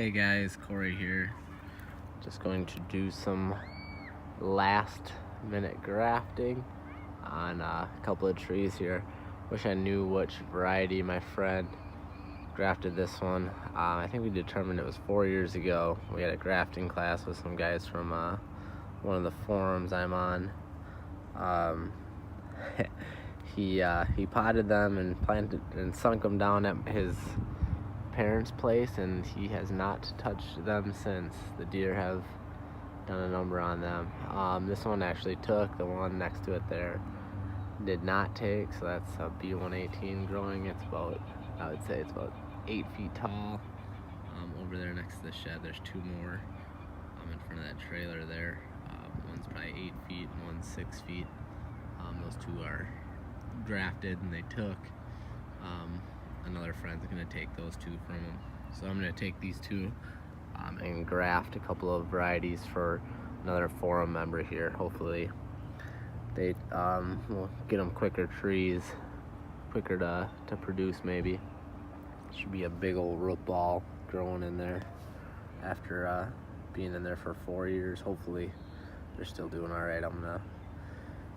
Hey guys, Corey here. Just going to do some last minute grafting on a couple of trees here. Wish I knew which variety my friend grafted this one. I think we determined it was 4 years ago. We had a grafting class with some guys from one of the forums I'm on. He potted them and planted and sunk them down at his parents' place, and he has not touched them since. The deer have done a number on them. This one actually took. The one next to it there did not take, so that's a B118 growing. It's about, I would say it's about 8 feet tall. Over there next to the shed there's two more in front of that trailer there. One's probably 8 feet and one's 6 feet. Those two are grafted and they took. Another friend's gonna take those two from him. So I'm gonna take these two and graft a couple of varieties for another forum member here. Hopefully they will get them quicker trees, quicker to produce maybe. Should be a big old root ball growing in there after being in there for 4 years. Hopefully they're still doing all right. I'm gonna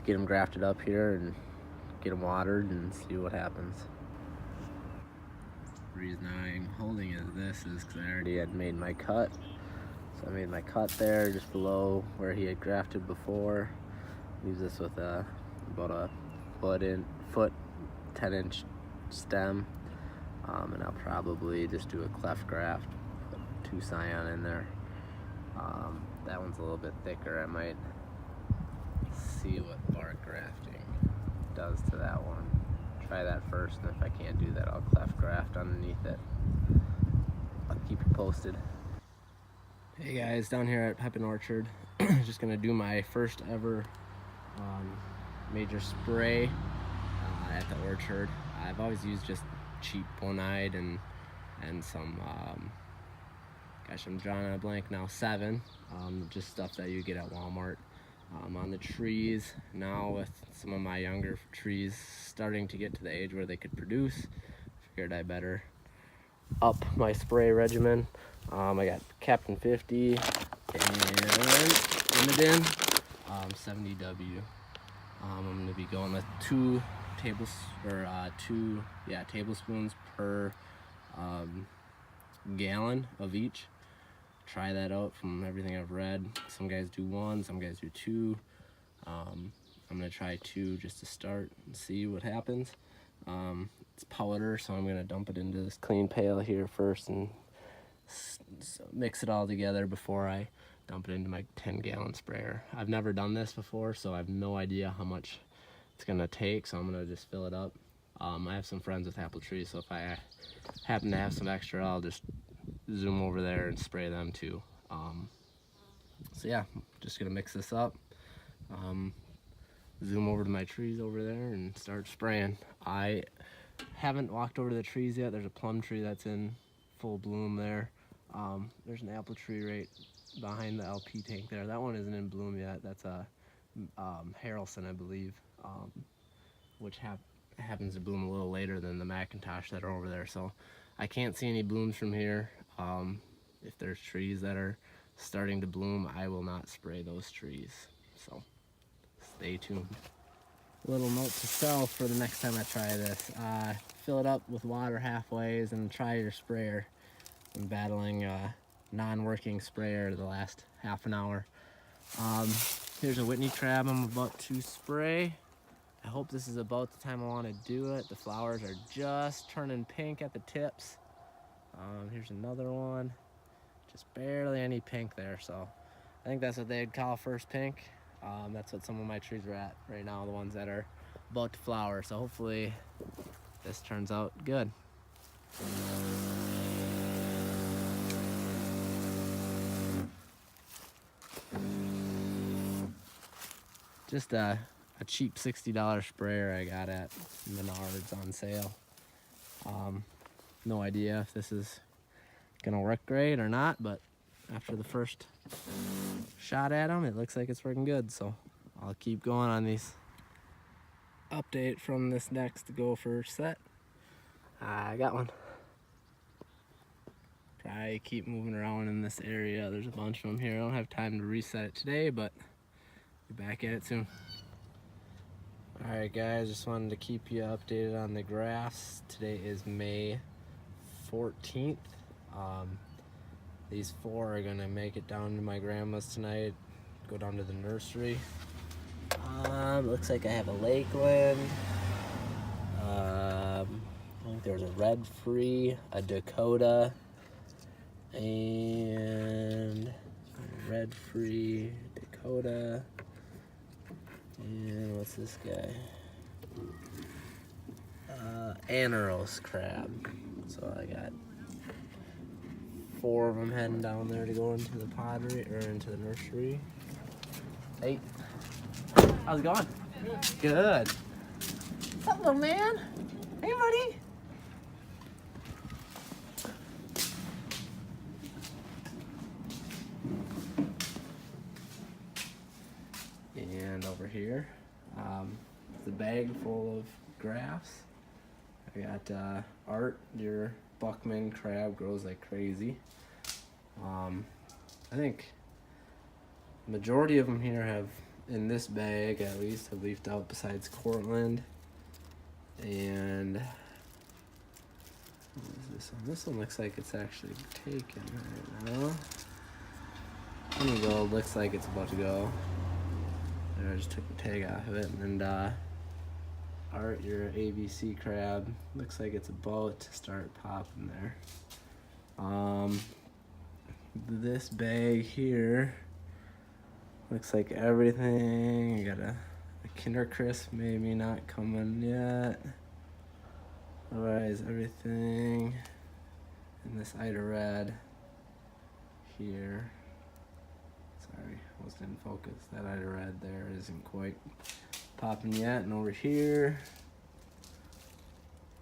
get them grafted up here and get them watered and see what happens. The reason I'm holding it this is because I already had made my cut. So I made my cut there just below where he had grafted before. Use this with about a foot 10-inch stem. And I'll probably just do a cleft graft, put 2 scion in there. That one's a little bit thicker. I might see what bark grafting does to that one. Try that first, and if I can't do that, I'll cleft graft underneath it. I'll keep you posted. Hey guys, down here at Pepin Orchard, just gonna do my first ever major spray at the orchard. I've always used just cheap bonide and some gosh, I'm drawing a blank now, 7, just stuff that you get at Walmart. On the trees now, with some of my younger trees starting to get to the age where they could produce, figured I better up my spray regimen. I got Captain 50 and Limited 70W. I'm going to be going with 2 tablespoons per gallon of each. Try that out from everything I've read. Some guys do 1, some guys do 2. I'm gonna try 2 just to start and see what happens. It's powder, so I'm gonna dump it into this clean pail here first and mix it all together before I dump it into my 10-gallon sprayer. I've never done this before, so I have no idea how much it's gonna take, so I'm gonna just fill it up. I have some friends with apple trees, so if I happen to have some extra, I'll just zoom over there and spray them too. So yeah, just gonna mix this up, zoom over to my trees over there and start spraying. I haven't walked over to the trees yet. There's a plum tree that's in full bloom there. There's an apple tree right behind the LP tank there. That one isn't in bloom yet. That's a Harrelson, I believe, which happens to bloom a little later than the Macintosh that are over there. So I can't see any blooms from here. If there's trees that are starting to bloom, I will not spray those trees. So stay tuned. Little note to self for the next time I try this. Fill it up with water halfways and try your sprayer. I'm battling a non-working sprayer the last half an hour. Here's a Whitney crab I'm about to spray. I hope this is about the time I want to do it. The flowers are just turning pink at the tips. Here's another one. Just barely any pink there, so I think that's what they'd call first pink. That's what some of my trees are at right now, the ones that are about to flower. So hopefully this turns out good. Just a cheap $60 sprayer I got at Menards on sale. No idea if this is gonna work great or not, but after the first shot at them, it looks like it's working good, so I'll keep going on these. Update from this next gopher set. I got one. Probably keep moving around in this area. There's a bunch of them here. I don't have time to reset it today, but be back at it soon. Alright guys, just wanted to keep you updated on the graphs. Today is May 14th. These 4 are gonna make it down to my grandma's tonight, go down to the nursery. Looks like I have a Lakeland. I think there's a Red Free, a Dakota, and a Red Free, Dakota, and what's this guy? Anaros crab. So I got 4 of them heading down there to go into the pottery or into the nursery. Hey, how's it going? Good. What's up, little man? Hey, buddy. And over here, the bag full of graphs. I got Art, your Buckman crab, grows like crazy. I think majority of them here have, in this bag at least, have leafed out besides Cortland. And what is this one? This one looks like it's actually taken right now. There we go, looks like it's about to go. There, I just took the tag off of it. And Art, your ABC crab, looks like it's about to start popping there. This bag here looks like everything. I got a Kinder Crisp, maybe not coming yet. Otherwise, everything in this Ida Red here. Sorry, almost didn't focus. That Ida Red there isn't quite popping yet. And over here,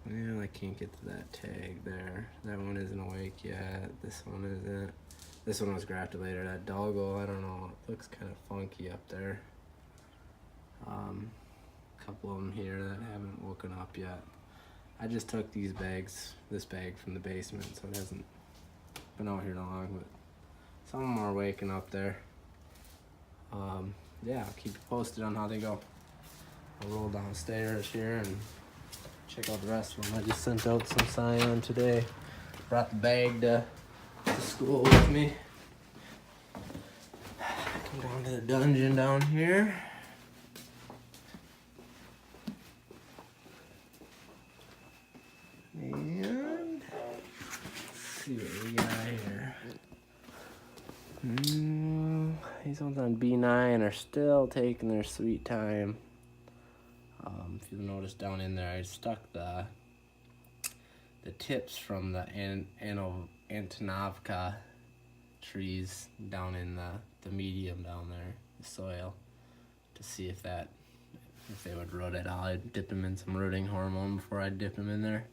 well, I can't get to that tag there. That one isn't awake yet. This one isn't. This one was grafted later. That doggo, I don't know. It looks kind of funky up there. A couple of them here that haven't woken up yet. I just took this bag from the basement, so it hasn't been out here long, but some of them are waking up there. Yeah, I'll keep you posted on how they go. I'll roll downstairs here and check out the rest of them. I just sent out some Scion today. Brought the bag to school with me. Come down to the dungeon down here. And let's see what we got here. These ones on B9 are still taking their sweet time. If you'll notice down in there, I stuck the tips from the Antonovka trees down in the medium down there, the soil, to see if they would root at all. I'd dip them in some rooting hormone before I dip them in there.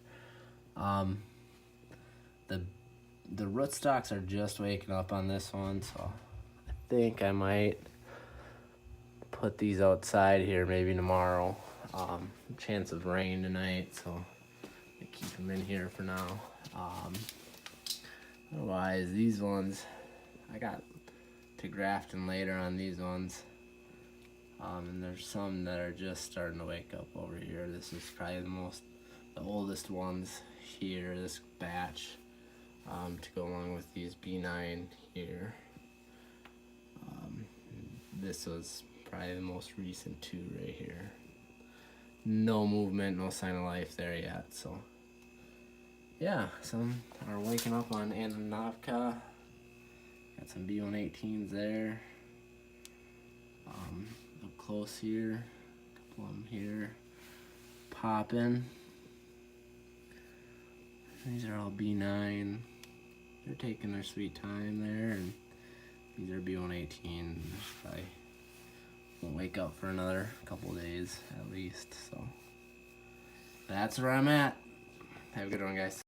The rootstocks are just waking up on this one, so I think I might put these outside here maybe tomorrow. Chance of rain tonight, so I keep them in here for now. Otherwise, these ones, I got to grafting later on these ones. And there's some that are just starting to wake up over here. This is probably the oldest ones here, this batch, to go along with these B9 here. This was probably the most recent 2 right here. No movement, no sign of life there yet, so yeah, some are waking up on Antonovka. Got some B118s there. Up close here, a couple of them here, popping. These are all B9. They're taking their sweet time there, and these are B118. Probably won't wake up for another couple days at least. So that's where I'm at. Have a good one, guys.